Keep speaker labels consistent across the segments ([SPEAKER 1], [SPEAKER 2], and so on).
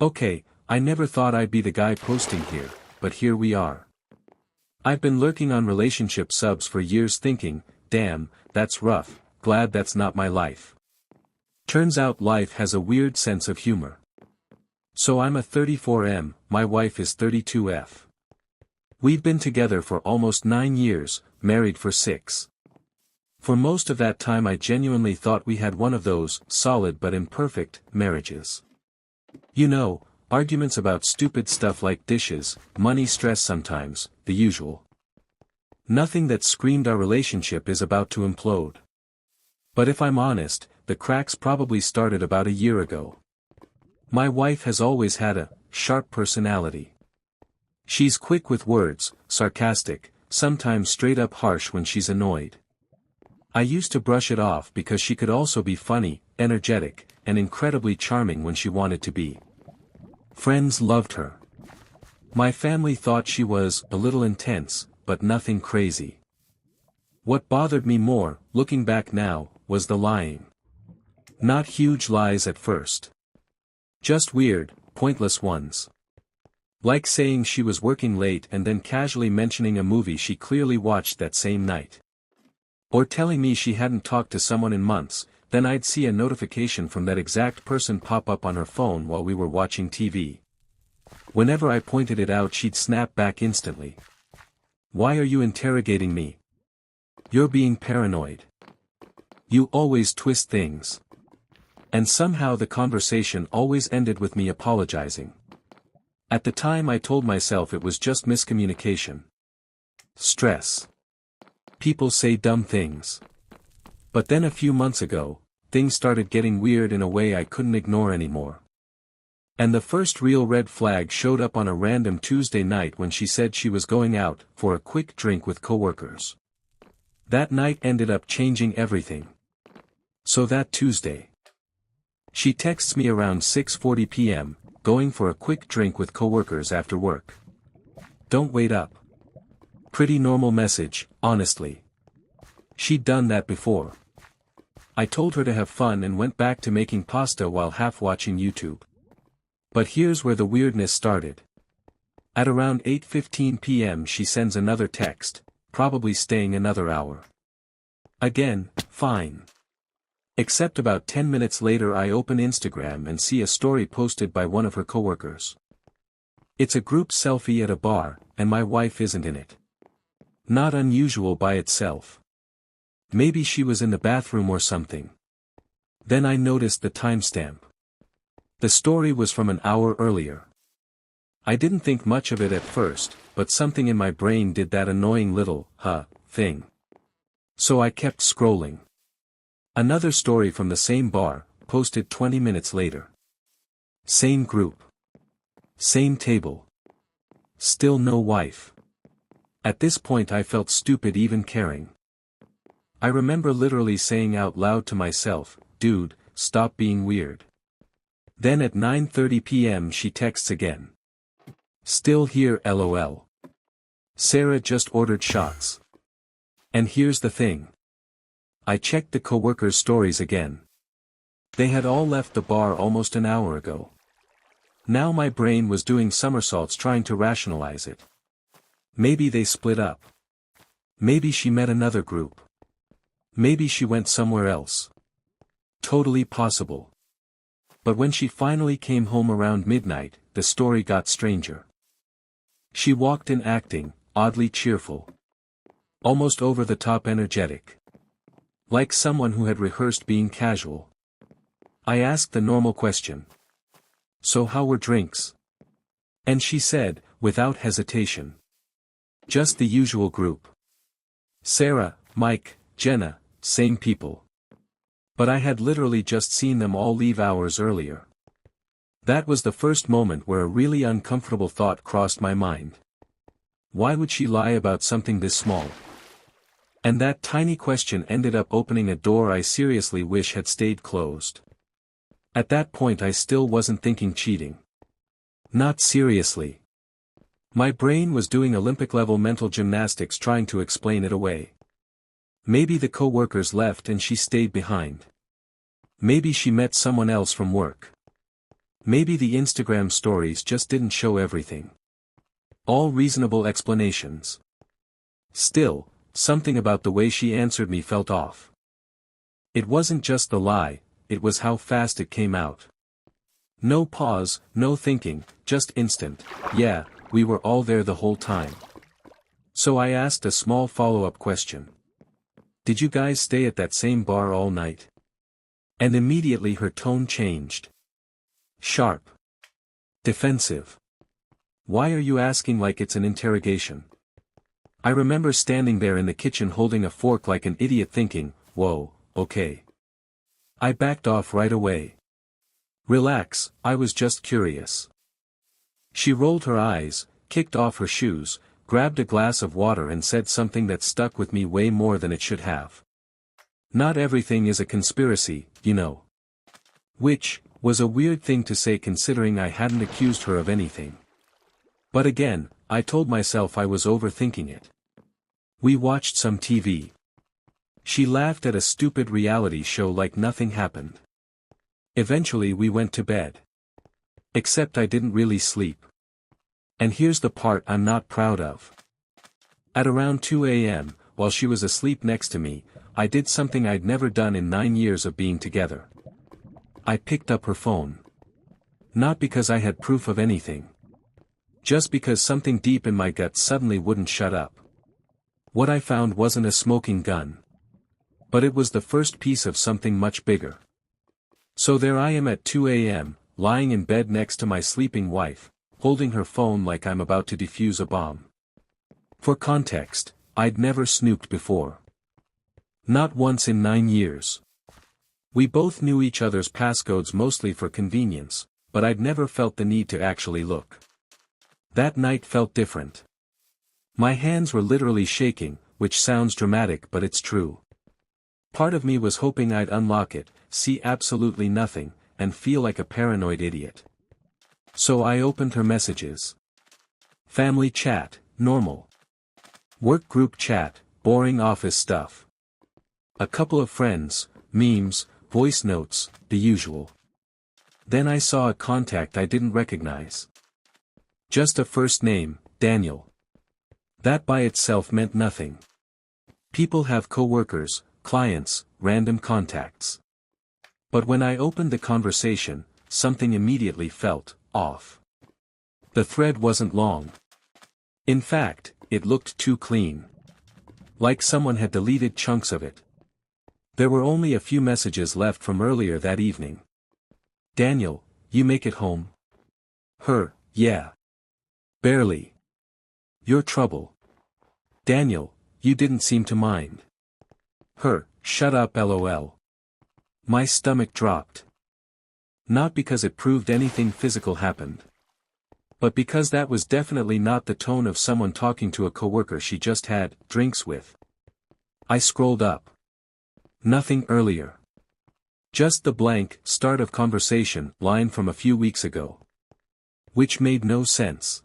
[SPEAKER 1] Okay, I never thought I'd be the guy posting here, but here we are. I've been lurking on relationship subs for years thinking, damn, that's rough, glad that's not my life. Turns out life has a weird sense of humor. So I'm a 34M, my wife is 32F. We've been together for almost 9 years, married for 6. For most of that time I genuinely thought we had one of those, solid but imperfect, marriages. You know, arguments about stupid stuff like dishes, money, stress sometimes, the usual. Nothing that screamed our relationship is about to implode. But if I'm honest, the cracks probably started about a year ago. My wife has always had a sharp personality. She's quick with words, sarcastic, sometimes straight up harsh when she's annoyed. I used to brush it off because she could also be funny, energetic, and incredibly charming when she wanted to be. Friends loved her. My family thought she was a little intense, but nothing crazy. What bothered me more, looking back now, was the lying. Not huge lies at first. Just weird, pointless ones. Like saying she was working late and then casually mentioning a movie she clearly watched that same night. Or telling me she hadn't talked to someone in months, then I'd see a notification from that exact person pop up on her phone while we were watching TV. Whenever I pointed it out she'd snap back instantly. Why are you interrogating me? You're being paranoid. You always twist things. And somehow the conversation always ended with me apologizing. At the time I told myself it was just miscommunication. Stress. People say dumb things. But then a few months ago, things started getting weird in a way I couldn't ignore anymore. And the first real red flag showed up on a random Tuesday night when she said she was going out for a quick drink with coworkers. That night ended up changing everything. So that Tuesday, she texts me around 6:40 p.m., going for a quick drink with coworkers after work. Don't wait up. Pretty normal message, honestly. She'd done that before. I told her to have fun and went back to making pasta while half watching YouTube. But here's where the weirdness started. At around 8:15 p.m. she sends another text, probably staying another hour. Again, fine. Except about 10 minutes later I open Instagram and see a story posted by one of her coworkers. It's a group selfie at a bar, and my wife isn't in it. Not unusual by itself. Maybe she was in the bathroom or something. Then I noticed the timestamp. The story was from an hour earlier. I didn't think much of it at first, but something in my brain did that annoying little, thing. So I kept scrolling. Another story from the same bar, posted 20 minutes later. Same group. Same table. Still no wife. At this point I felt stupid even caring. I remember literally saying out loud to myself, dude, stop being weird. Then at 9:30 p.m. she texts again. Still here LOL. Sarah just ordered shots. And here's the thing. I checked the coworkers' stories again. They had all left the bar almost an hour ago. Now my brain was doing somersaults trying to rationalize it. Maybe they split up. Maybe she met another group. Maybe she went somewhere else. Totally possible. But when she finally came home around midnight, the story got stranger. She walked in acting, oddly cheerful. Almost over-the-top energetic. Like someone who had rehearsed being casual. I asked the normal question. So how were drinks? And she said, without hesitation. Just the usual group. Sarah, Mike, Jenna, same people. But I had literally just seen them all leave hours earlier. That was the first moment where a really uncomfortable thought crossed my mind. Why would she lie about something this small? And that tiny question ended up opening a door I seriously wish had stayed closed. At that point I still wasn't thinking cheating. Not seriously. My brain was doing Olympic-level mental gymnastics trying to explain it away. Maybe the co-workers left and she stayed behind. Maybe she met someone else from work. Maybe the Instagram stories just didn't show everything. All reasonable explanations. Still, something about the way she answered me felt off. It wasn't just the lie, it was how fast it came out. No pause, no thinking, just instant, yeah, we were all there the whole time. So I asked a small follow-up question. Did you guys stay at that same bar all night? And immediately her tone changed. Sharp. Defensive. Why are you asking like it's an interrogation? I remember standing there in the kitchen holding a fork like an idiot thinking, whoa, okay. I backed off right away. Relax, I was just curious. She rolled her eyes, kicked off her shoes, grabbed a glass of water and said something that stuck with me way more than it should have. Not everything is a conspiracy, you know. Which was a weird thing to say considering I hadn't accused her of anything. But again, I told myself I was overthinking it. We watched some TV. She laughed at a stupid reality show like nothing happened. Eventually we went to bed. Except I didn't really sleep. And here's the part I'm not proud of. At around 2 a.m., while she was asleep next to me, I did something I'd never done in 9 years of being together. I picked up her phone. Not because I had proof of anything. Just because something deep in my gut suddenly wouldn't shut up. What I found wasn't a smoking gun. But it was the first piece of something much bigger. So there I am at 2 a.m., lying in bed next to my sleeping wife, holding her phone like I'm about to defuse a bomb. For context, I'd never snooped before. Not once in 9 years. We both knew each other's passcodes mostly for convenience, but I'd never felt the need to actually look. That night felt different. My hands were literally shaking, which sounds dramatic but it's true. Part of me was hoping I'd unlock it, see absolutely nothing, and feel like a paranoid idiot. So I opened her messages. Family chat, normal. Work group chat, boring office stuff. A couple of friends, memes, voice notes, the usual. Then I saw a contact I didn't recognize. Just a first name, Daniel. That by itself meant nothing. People have coworkers, clients, random contacts. But when I opened the conversation, something immediately felt off. The thread wasn't long. In fact, it looked too clean. Like someone had deleted chunks of it. There were only a few messages left from earlier that evening. Daniel, you make it home? Her, yeah. Barely. Your trouble. Daniel, you didn't seem to mind. Her, shut up lol. My stomach dropped. Not because it proved anything physical happened. But because that was definitely not the tone of someone talking to a coworker she just had drinks with. I scrolled up. Nothing earlier. Just the blank start of conversation line from a few weeks ago. Which made no sense.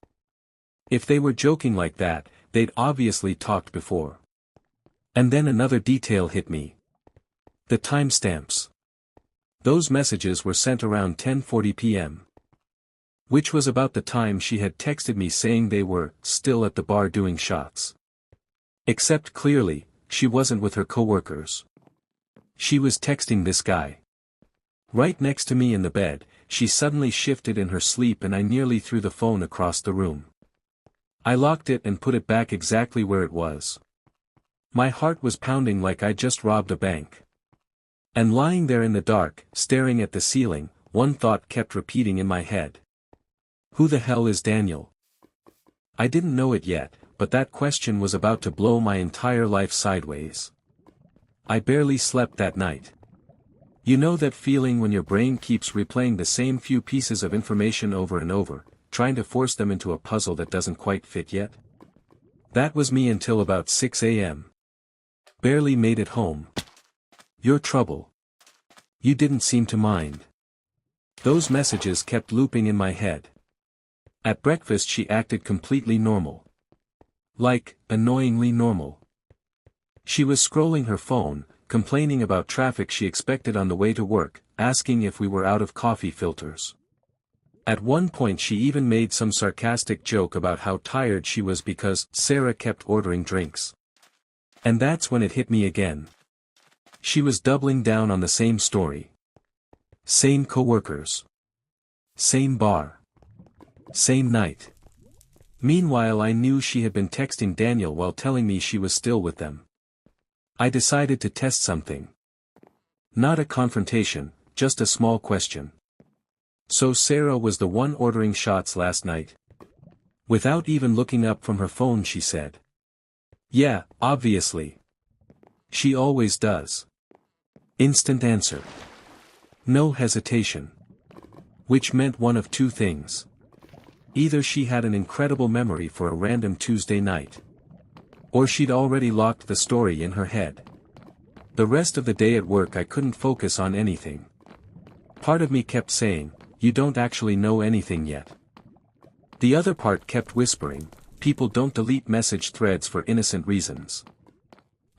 [SPEAKER 1] If they were joking like that, they'd obviously talked before. And then another detail hit me. The timestamps. Those messages were sent around 10:40 p.m. Which was about the time she had texted me saying they were still at the bar doing shots. Except clearly, she wasn't with her coworkers. She was texting this guy. Right next to me in the bed, she suddenly shifted in her sleep and I nearly threw the phone across the room. I locked it and put it back exactly where it was. My heart was pounding like I just robbed a bank. And lying there in the dark, staring at the ceiling, one thought kept repeating in my head. Who the hell is Daniel? I didn't know it yet, but that question was about to blow my entire life sideways. I barely slept that night. You know that feeling when your brain keeps replaying the same few pieces of information over and over, trying to force them into a puzzle that doesn't quite fit yet? That was me until about 6 a.m. Barely made it home. Your trouble. You didn't seem to mind. Those messages kept looping in my head. At breakfast she acted completely normal. Like, annoyingly normal. She was scrolling her phone, complaining about traffic she expected on the way to work, asking if we were out of coffee filters. At one point she even made some sarcastic joke about how tired she was because Sarah kept ordering drinks. And that's when it hit me again. She was doubling down on the same story. Same coworkers. Same bar. Same night. Meanwhile I knew she had been texting Daniel while telling me she was still with them. I decided to test something. Not a confrontation, just a small question. So Sarah was the one ordering shots last night? Without even looking up from her phone she said. Yeah, obviously. She always does. Instant answer. No hesitation. Which meant one of two things. Either she had an incredible memory for a random Tuesday night. Or she'd already locked the story in her head. The rest of the day at work I couldn't focus on anything. Part of me kept saying, you don't actually know anything yet. The other part kept whispering, people don't delete message threads for innocent reasons.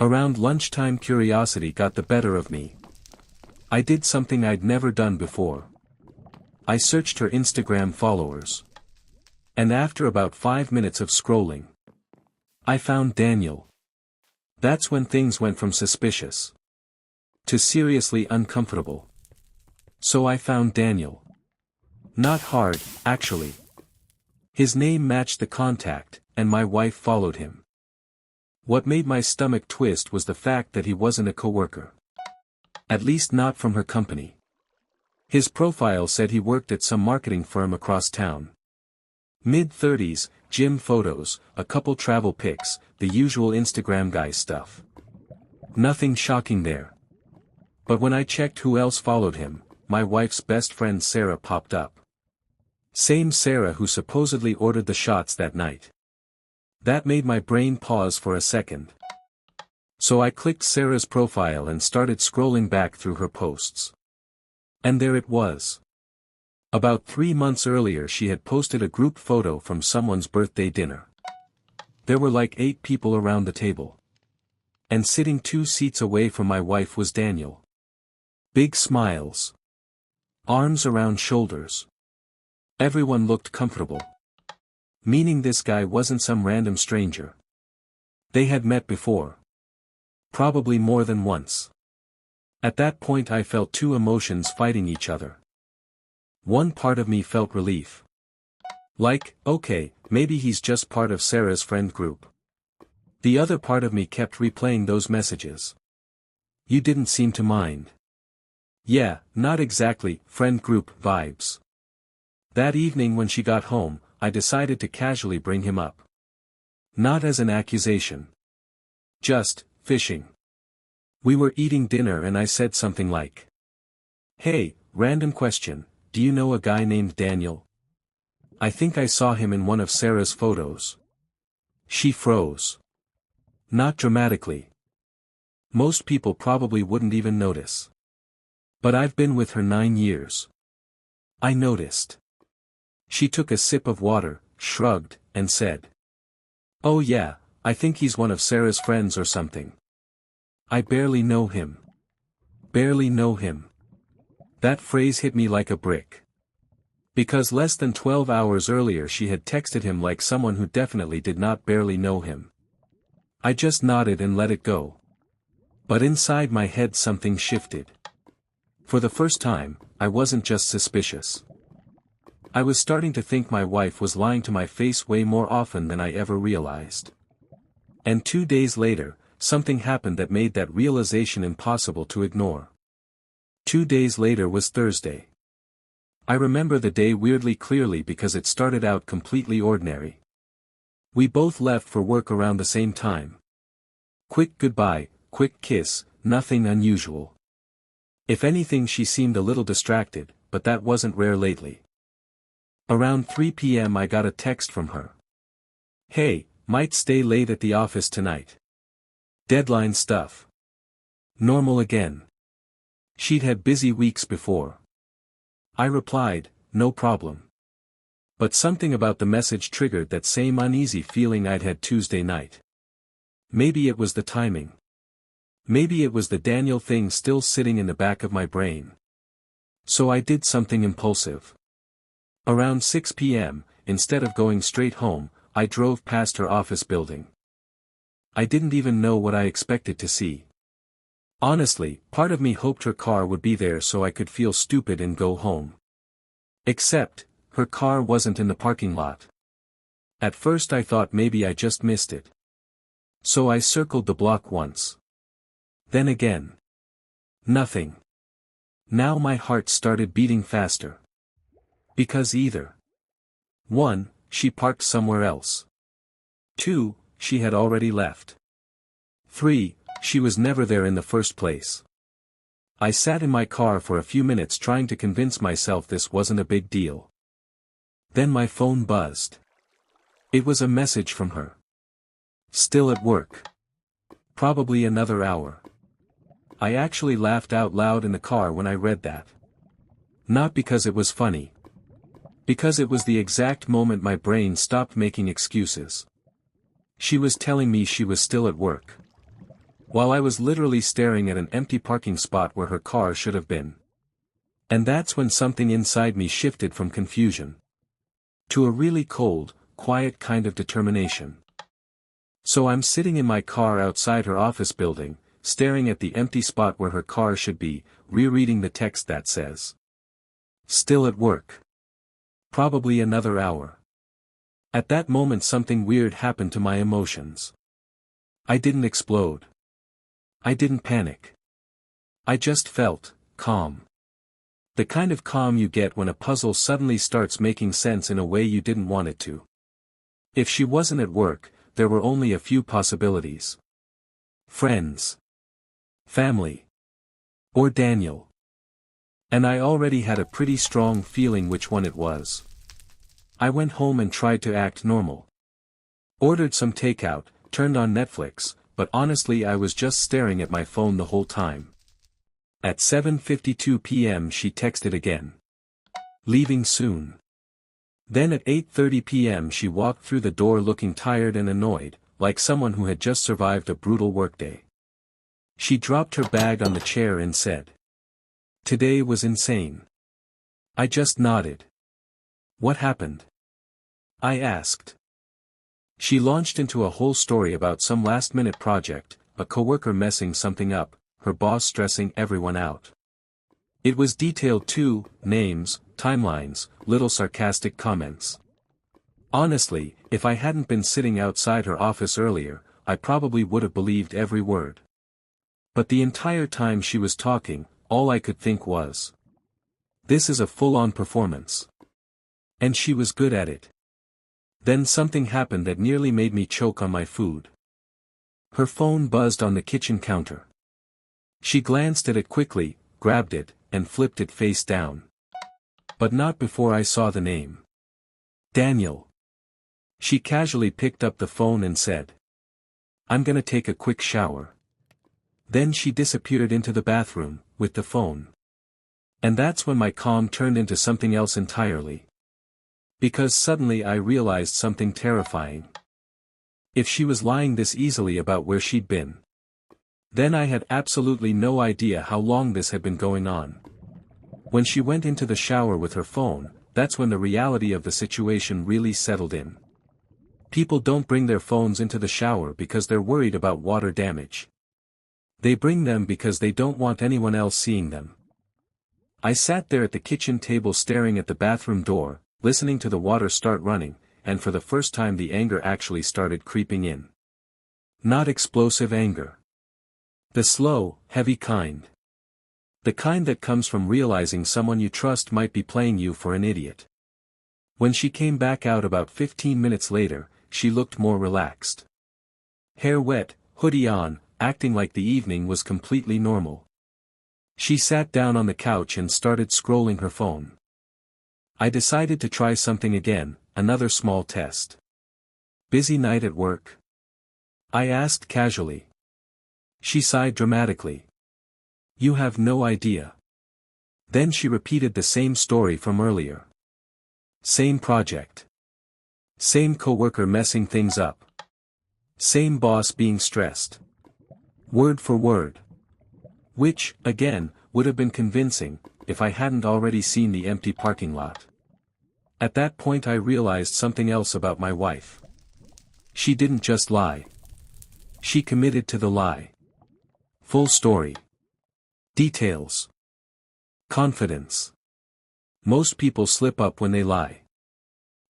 [SPEAKER 1] Around lunchtime curiosity got the better of me. I did something I'd never done before. I searched her Instagram followers. And after about 5 minutes of scrolling, I found Daniel. That's when things went from suspicious to seriously uncomfortable. So I found Daniel. Not hard, actually. His name matched the contact, and my wife followed him. What made my stomach twist was the fact that he wasn't a coworker. At least not from her company. His profile said he worked at some marketing firm across town. Mid-30s, gym photos, a couple travel pics, the usual Instagram guy stuff. Nothing shocking there. But when I checked who else followed him, my wife's best friend Sarah popped up. Same Sarah who supposedly ordered the shots that night. That made my brain pause for a second. So I clicked Sarah's profile and started scrolling back through her posts. And there it was. About 3 months earlier she had posted a group photo from someone's birthday dinner. There were like 8 people around the table. And sitting 2 seats away from my wife was Daniel. Big smiles. Arms around shoulders. Everyone looked comfortable. Meaning this guy wasn't some random stranger. They had met before. Probably more than once. At that point I felt 2 emotions fighting each other. One part of me felt relief. Like, okay, maybe he's just part of Sarah's friend group. The other part of me kept replaying those messages. You didn't seem to mind. Yeah, not exactly friend group vibes. That evening when she got home, I decided to casually bring him up. Not as an accusation. Just, fishing. We were eating dinner and I said something like, hey, random question, do you know a guy named Daniel? I think I saw him in one of Sarah's photos. She froze. Not dramatically. Most people probably wouldn't even notice. But I've been with her 9 years. I noticed. She took a sip of water, shrugged, and said, oh yeah, I think he's one of Sarah's friends or something. I barely know him. Barely know him. That phrase hit me like a brick. Because less than 12 hours earlier she had texted him like someone who definitely did not barely know him. I just nodded and let it go. But inside my head something shifted. For the first time, I wasn't just suspicious. I was starting to think my wife was lying to my face way more often than I ever realized. And 2 days later, something happened that made that realization impossible to ignore. 2 days later was Thursday. I remember the day weirdly clearly because it started out completely ordinary. We both left for work around the same time. Quick goodbye, quick kiss, nothing unusual. If anything she seemed a little distracted, but that wasn't rare lately. Around 3 p.m. I got a text from her. Hey, might stay late at the office tonight. Deadline stuff. Normal again. She'd had busy weeks before. I replied, no problem. But something about the message triggered that same uneasy feeling I'd had Tuesday night. Maybe it was the timing. Maybe it was the Daniel thing still sitting in the back of my brain. So I did something impulsive. Around 6 p.m., instead of going straight home, I drove past her office building. I didn't even know what I expected to see. Honestly, part of me hoped her car would be there so I could feel stupid and go home. Except, her car wasn't in the parking lot. At first I thought maybe I just missed it. So I circled the block once. Then again. Nothing. Now my heart started beating faster. Because either 1. She parked somewhere else. 2. She had already left. 3. She was never there in the first place. I sat in my car for a few minutes trying to convince myself this wasn't a big deal. Then my phone buzzed. It was a message from her. Still at work. Probably another hour. I actually laughed out loud in the car when I read that. Not because it was funny. Because it was the exact moment my brain stopped making excuses. She was telling me she was still at work. While I was literally staring at an empty parking spot where her car should have been. And that's when something inside me shifted from confusion to a really cold, quiet kind of determination. So I'm sitting in my car outside her office building, staring at the empty spot where her car should be, rereading the text that says, "Still at work. Probably another hour." At that moment something weird happened to my emotions. I didn't explode. I didn't panic. I just felt calm. The kind of calm you get when a puzzle suddenly starts making sense in a way you didn't want it to. If she wasn't at work, there were only a few possibilities. Friends. Family. Or Daniel. And I already had a pretty strong feeling which one it was. I went home and tried to act normal. Ordered some takeout, turned on Netflix, but honestly I was just staring at my phone the whole time. At 7:52 p.m. she texted again. Leaving soon. Then at 8:30 p.m. she walked through the door looking tired and annoyed, like someone who had just survived a brutal workday. She dropped her bag on the chair and said, "Today was insane." I just nodded. "What happened?" I asked. She launched into a whole story about some last-minute project, a coworker messing something up, her boss stressing everyone out. It was detailed too, names, timelines, little sarcastic comments. Honestly, if I hadn't been sitting outside her office earlier, I probably would have believed every word. But the entire time she was talking, all I could think was, this is a full-on performance. And she was good at it. Then something happened that nearly made me choke on my food. Her phone buzzed on the kitchen counter. She glanced at it quickly, grabbed it, and flipped it face down. But not before I saw the name. Daniel. She casually picked up the phone and said, "I'm gonna take a quick shower." Then she disappeared into the bathroom, with the phone. And that's when my calm turned into something else entirely. Because suddenly I realized something terrifying. If she was lying this easily about where she'd been, then I had absolutely no idea how long this had been going on. When she went into the shower with her phone, that's when the reality of the situation really settled in. People don't bring their phones into the shower because they're worried about water damage. They bring them because they don't want anyone else seeing them. I sat there at the kitchen table staring at the bathroom door, listening to the water start running, and for the first time the anger actually started creeping in. Not explosive anger. The slow, heavy kind. The kind that comes from realizing someone you trust might be playing you for an idiot. When she came back out about 15 minutes later, she looked more relaxed. Hair wet, hoodie on, acting like the evening was completely normal. She sat down on the couch and started scrolling her phone. I decided to try something again, another small test. "Busy night at work?" I asked casually. She sighed dramatically. "You have no idea." Then she repeated the same story from earlier. Same project. Same coworker messing things up. Same boss being stressed. Word for word. Which, again, would have been convincing, if I hadn't already seen the empty parking lot. At that point I realized something else about my wife. She didn't just lie. She committed to the lie. Full story. Details. Confidence. Most people slip up when they lie.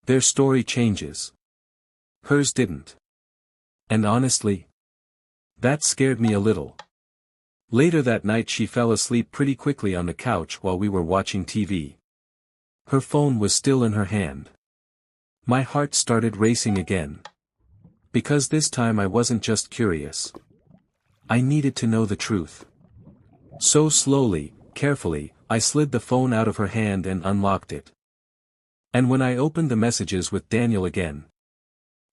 [SPEAKER 1] Their story changes. Hers didn't. And honestly, that scared me a little. Later that night she fell asleep pretty quickly on the couch while we were watching TV. Her phone was still in her hand. My heart started racing again. Because this time I wasn't just curious. I needed to know the truth. So slowly, carefully, I slid the phone out of her hand and unlocked it. And when I opened the messages with Daniel again,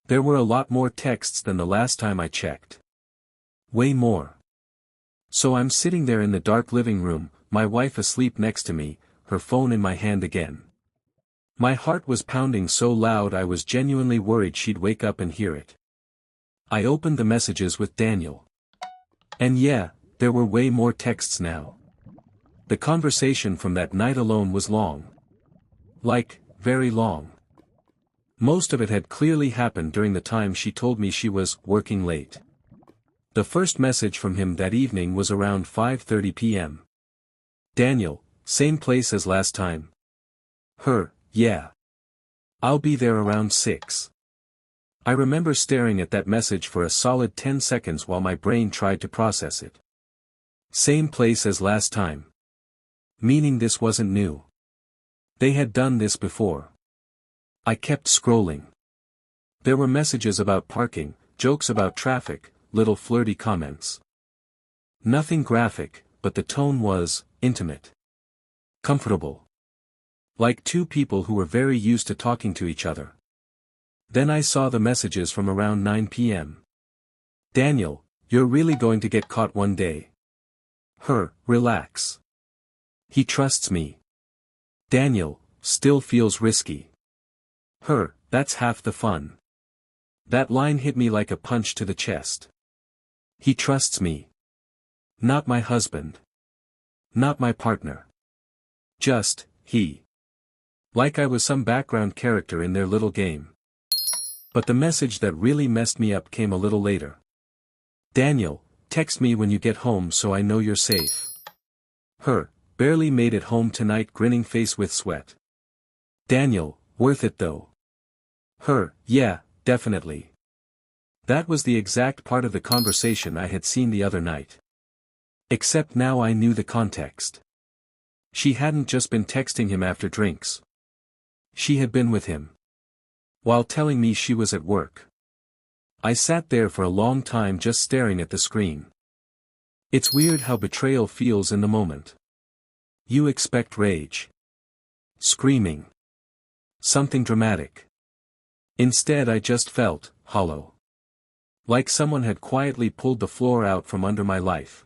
[SPEAKER 1] there were a lot more texts than the last time I checked. Way more. So I'm sitting there in the dark living room, my wife asleep next to me, her phone in my hand again. My heart was pounding so loud I was genuinely worried she'd wake up and hear it. I opened the messages with Daniel. And yeah, there were way more texts now. The conversation from that night alone was long. Like, very long. Most of it had clearly happened during the time she told me she was working late. The first message from him that evening was around 5:30 p.m. Daniel, same place as last time. Her, yeah. I'll be there around 6. I remember staring at that message for a solid 10 seconds while my brain tried to process it. Same place as last time. Meaning this wasn't new. They had done this before. I kept scrolling. There were messages about parking, jokes about traffic, little flirty comments. Nothing graphic, but the tone was intimate. Comfortable. Like two people who were very used to talking to each other. Then I saw the messages from around 9 p.m. Daniel, you're really going to get caught one day. Her, relax. He trusts me. Daniel, still feels risky. Her, that's half the fun. That line hit me like a punch to the chest. He trusts me. Not my husband. Not my partner. Just, he. Like I was some background character in their little game. But the message that really messed me up came a little later. Daniel, text me when you get home so I know you're safe. Her, barely made it home tonight, grinning face with sweat. Daniel, worth it though. Her, yeah, definitely. That was the exact part of the conversation I had seen the other night. Except now I knew the context. She hadn't just been texting him after drinks. She had been with him. While telling me she was at work. I sat there for a long time just staring at the screen. It's weird how betrayal feels in the moment. You expect rage. Screaming. Something dramatic. Instead I just felt hollow. Like someone had quietly pulled the floor out from under my life.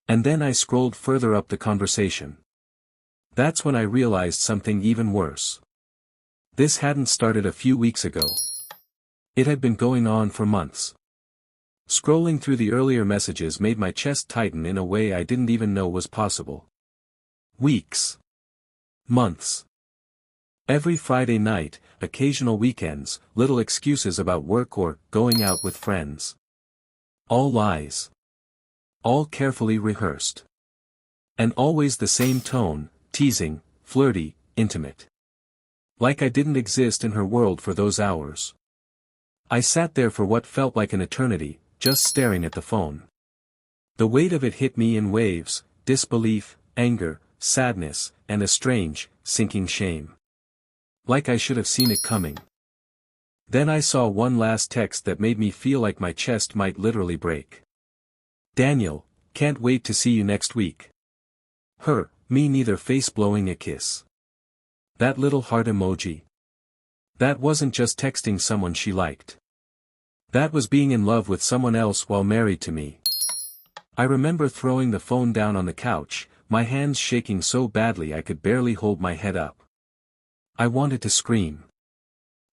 [SPEAKER 1] And then I scrolled further up the conversation. That's when I realized something even worse. This hadn't started a few weeks ago. It had been going on for months. Scrolling through the earlier messages made my chest tighten in a way I didn't even know was possible. Weeks. Months. Every Friday night, occasional weekends, little excuses about work or going out with friends. All lies. All carefully rehearsed. And always the same tone, teasing, flirty, intimate. Like I didn't exist in her world for those hours. I sat there for what felt like an eternity, just staring at the phone. The weight of it hit me in waves, disbelief, anger, sadness, and a strange, sinking shame. Like I should have seen it coming. Then I saw one last text that made me feel like my chest might literally break. Daniel, can't wait to see you next week. Her, me neither, face blowing a kiss. That little heart emoji. That wasn't just texting someone she liked. That was being in love with someone else while married to me. I remember throwing the phone down on the couch, my hands shaking so badly I could barely hold my head up. I wanted to scream.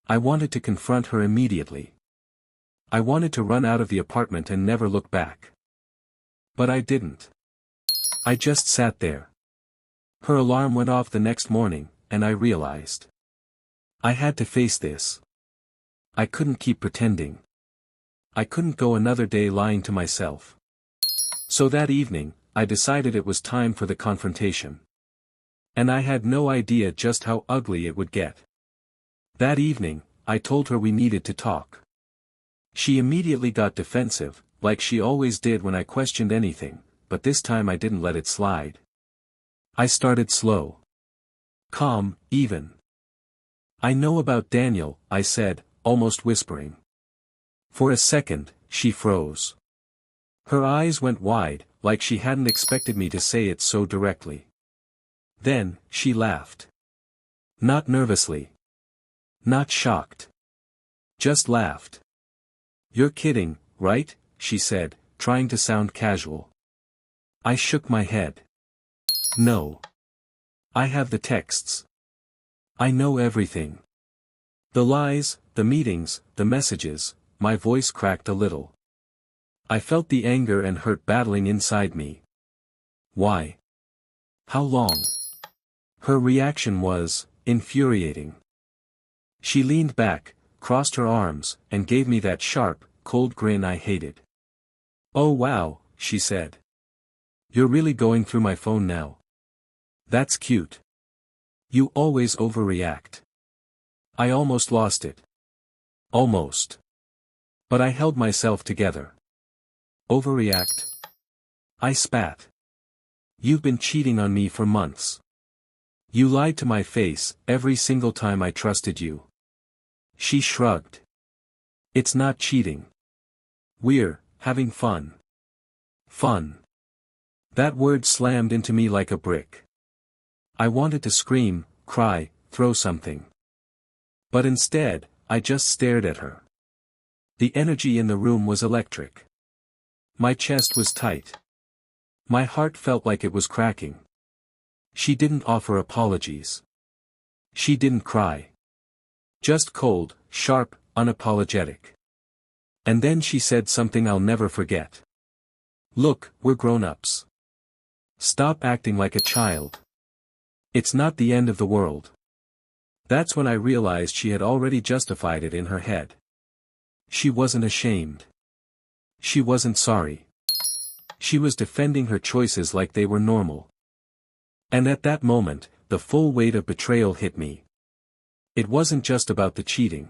[SPEAKER 1] I wanted to confront her immediately. I wanted to run out of the apartment and never look back. But I didn't. I just sat there. Her alarm went off the next morning, and I realized. I had to face this. I couldn't keep pretending. I couldn't go another day lying to myself. So that evening, I decided it was time for the confrontation. And I had no idea just how ugly it would get. That evening, I told her we needed to talk. She immediately got defensive, like she always did when I questioned anything, but this time I didn't let it slide. I started slow. Calm, even. I know about Daniel, I said, almost whispering. For a second, she froze. Her eyes went wide, like she hadn't expected me to say it so directly. Then, she laughed. Not nervously. Not shocked. Just laughed. You're kidding, right? She said, trying to sound casual. I shook my head. No. I have the texts. I know everything. The lies, the meetings, the messages. My voice cracked a little. I felt the anger and hurt battling inside me. Why? How long? Her reaction was infuriating. She leaned back, crossed her arms, and gave me that sharp, cold grin I hated. Oh wow, she said. You're really going through my phone now. That's cute. You always overreact. I almost lost it. Almost. But I held myself together. Overreact? I spat. You've been cheating on me for months. You lied to my face every single time I trusted you. She shrugged. It's not cheating. We're having fun. Fun. That word slammed into me like a brick. I wanted to scream, cry, throw something. But instead, I just stared at her. The energy in the room was electric. My chest was tight. My heart felt like it was cracking. She didn't offer apologies. She didn't cry. Just cold, sharp, unapologetic. And then she said something I'll never forget. Look, we're grown-ups. Stop acting like a child. It's not the end of the world. That's when I realized she had already justified it in her head. She wasn't ashamed. She wasn't sorry. She was defending her choices like they were normal. And at that moment, the full weight of betrayal hit me. It wasn't just about the cheating.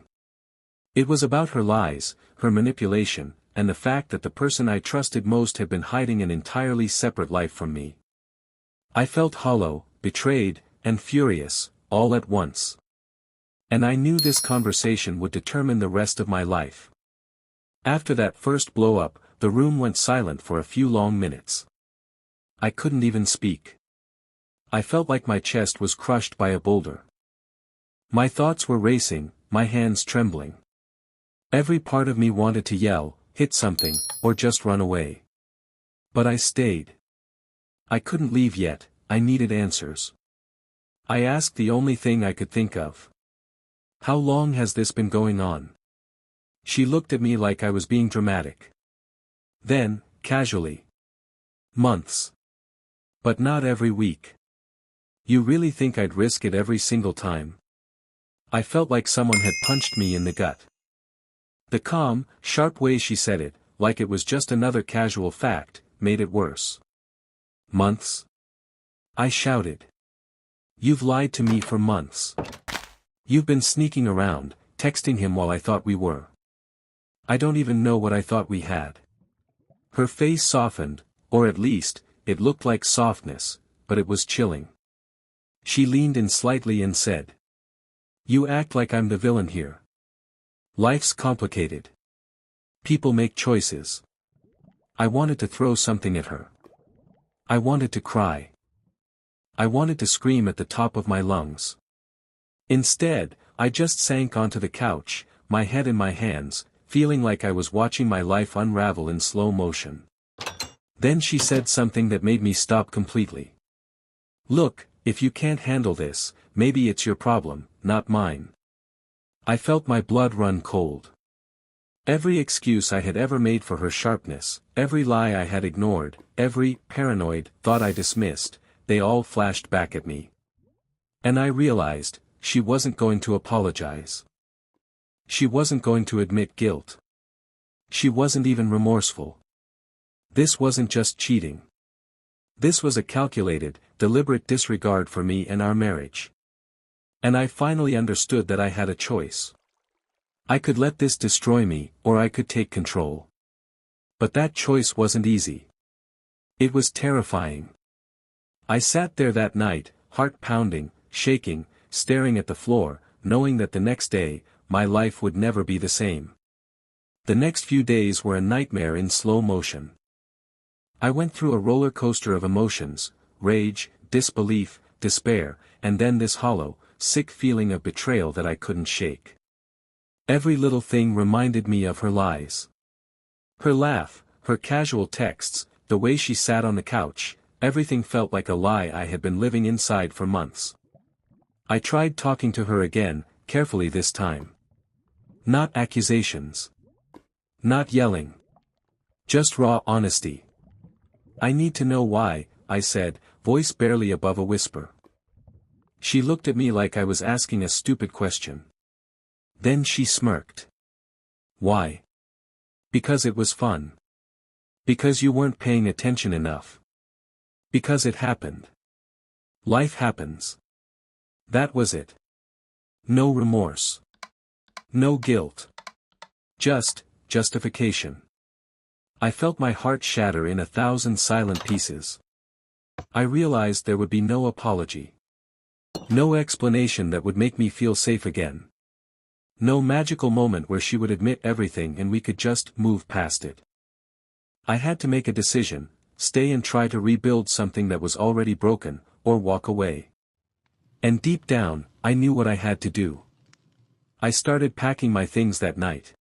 [SPEAKER 1] It was about her lies, her manipulation, and the fact that the person I trusted most had been hiding an entirely separate life from me. I felt hollow, betrayed, and furious, all at once. And I knew this conversation would determine the rest of my life. After that first blow-up, the room went silent for a few long minutes. I couldn't even speak. I felt like my chest was crushed by a boulder. My thoughts were racing, my hands trembling. Every part of me wanted to yell, hit something, or just run away. But I stayed. I couldn't leave yet, I needed answers. I asked the only thing I could think of. How long has this been going on? She looked at me like I was being dramatic. Then, casually. Months. But not every week. You really think I'd risk it every single time? I felt like someone had punched me in the gut. The calm, sharp way she said it, like it was just another casual fact, made it worse. Months? I shouted. You've lied to me for months. You've been sneaking around, texting him while I thought we were. I don't even know what I thought we had. Her face softened, or at least, it looked like softness, but it was chilling. She leaned in slightly and said. You act like I'm the villain here. Life's complicated. People make choices. I wanted to throw something at her. I wanted to cry. I wanted to scream at the top of my lungs. Instead, I just sank onto the couch, my head in my hands, feeling like I was watching my life unravel in slow motion. Then she said something that made me stop completely. Look, if you can't handle this, maybe it's your problem, not mine. I felt my blood run cold. Every excuse I had ever made for her sharpness, every lie I had ignored, every paranoid thought I dismissed, they all flashed back at me. And I realized, she wasn't going to apologize. She wasn't going to admit guilt. She wasn't even remorseful. This wasn't just cheating. This was a calculated, deliberate disregard for me and our marriage. And I finally understood that I had a choice. I could let this destroy me, or I could take control. But that choice wasn't easy. It was terrifying. I sat there that night, heart pounding, shaking, staring at the floor, knowing that the next day, my life would never be the same. The next few days were a nightmare in slow motion. I went through a roller coaster of emotions, rage, disbelief, despair, and then this hollow, sick feeling of betrayal that I couldn't shake. Every little thing reminded me of her lies. Her laugh, her casual texts, the way she sat on the couch, everything felt like a lie I had been living inside for months. I tried talking to her again, carefully this time. Not accusations. Not yelling. Just raw honesty. "I need to know why," I said, voice barely above a whisper. She looked at me like I was asking a stupid question. Then she smirked. "Why?" "Because it was fun. Because you weren't paying attention enough. Because it happened. Life happens." That was it. No remorse. No guilt. Just justification. I felt my heart shatter in 1,000 silent pieces. I realized there would be no apology. No explanation that would make me feel safe again. No magical moment where she would admit everything and we could just move past it. I had to make a decision, stay and try to rebuild something that was already broken, or walk away. And deep down, I knew what I had to do. I started packing my things that night.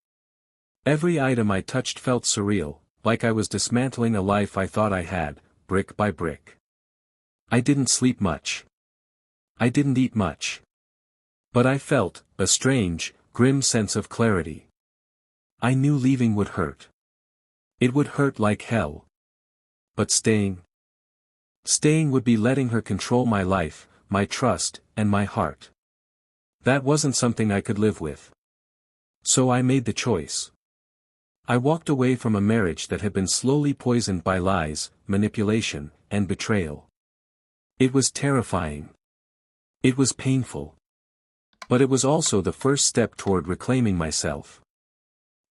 [SPEAKER 1] Every item I touched felt surreal, like I was dismantling a life I thought I had, brick by brick. I didn't sleep much. I didn't eat much. But I felt a strange, grim sense of clarity. I knew leaving would hurt. It would hurt like hell. But staying would be letting her control my life, my trust, and my heart. That wasn't something I could live with. So I made the choice. I walked away from a marriage that had been slowly poisoned by lies, manipulation, and betrayal. It was terrifying. It was painful. But it was also the first step toward reclaiming myself.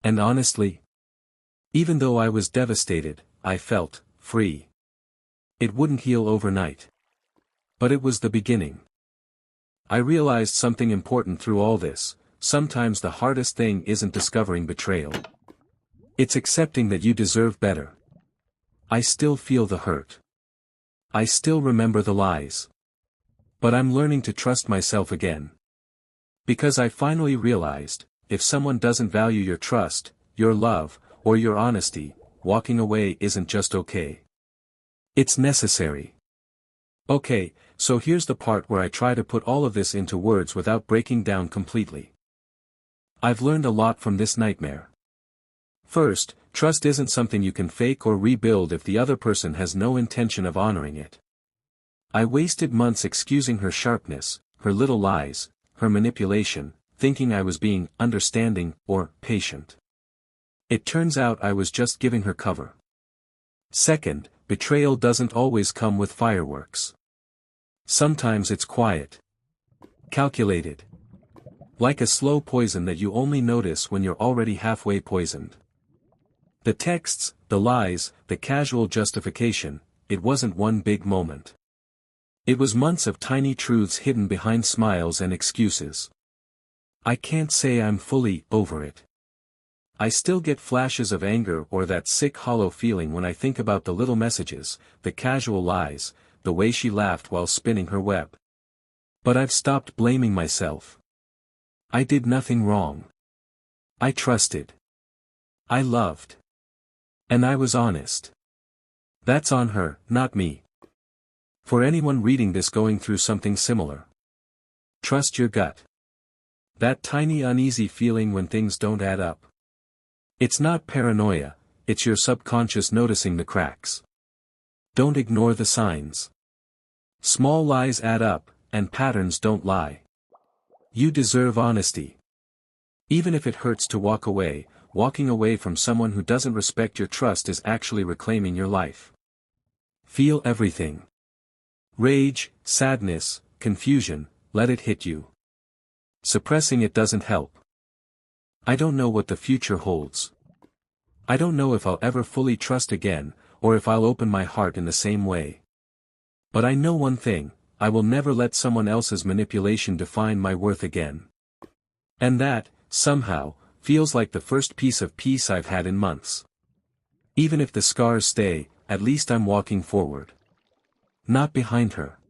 [SPEAKER 1] And honestly, even though I was devastated, I felt free. It wouldn't heal overnight. But it was the beginning. I realized something important through all this: sometimes the hardest thing isn't discovering betrayal. It's accepting that you deserve better. I still feel the hurt. I still remember the lies. But I'm learning to trust myself again. Because I finally realized, if someone doesn't value your trust, your love, or your honesty, walking away isn't just okay. It's necessary. Okay, so here's the part where I try to put all of this into words without breaking down completely. I've learned a lot from this nightmare. First, trust isn't something you can fake or rebuild if the other person has no intention of honoring it. I wasted months excusing her sharpness, her little lies, her manipulation, thinking I was being understanding or patient. It turns out I was just giving her cover. Second, betrayal doesn't always come with fireworks. Sometimes it's quiet. Calculated. Like a slow poison that you only notice when you're already halfway poisoned. The texts, the lies, the casual justification, it wasn't one big moment. It was months of tiny truths hidden behind smiles and excuses. I can't say I'm fully over it. I still get flashes of anger or that sick hollow feeling when I think about the little messages, the casual lies, the way she laughed while spinning her web. But I've stopped blaming myself. I did nothing wrong. I trusted. I loved. And I was honest. That's on her, not me. For anyone reading this going through something similar, trust your gut. That tiny uneasy feeling when things don't add up. It's not paranoia, it's your subconscious noticing the cracks. Don't ignore the signs. Small lies add up, and patterns don't lie. You deserve honesty. Even if it hurts to walk away, walking away from someone who doesn't respect your trust is actually reclaiming your life. Feel everything. Rage, sadness, confusion, let it hit you. Suppressing it doesn't help. I don't know what the future holds. I don't know if I'll ever fully trust again, or if I'll open my heart in the same way. But I know one thing, I will never let someone else's manipulation define my worth again. And that, somehow, feels like the first piece of peace I've had in months. Even if the scars stay, at least I'm walking forward. Not behind her.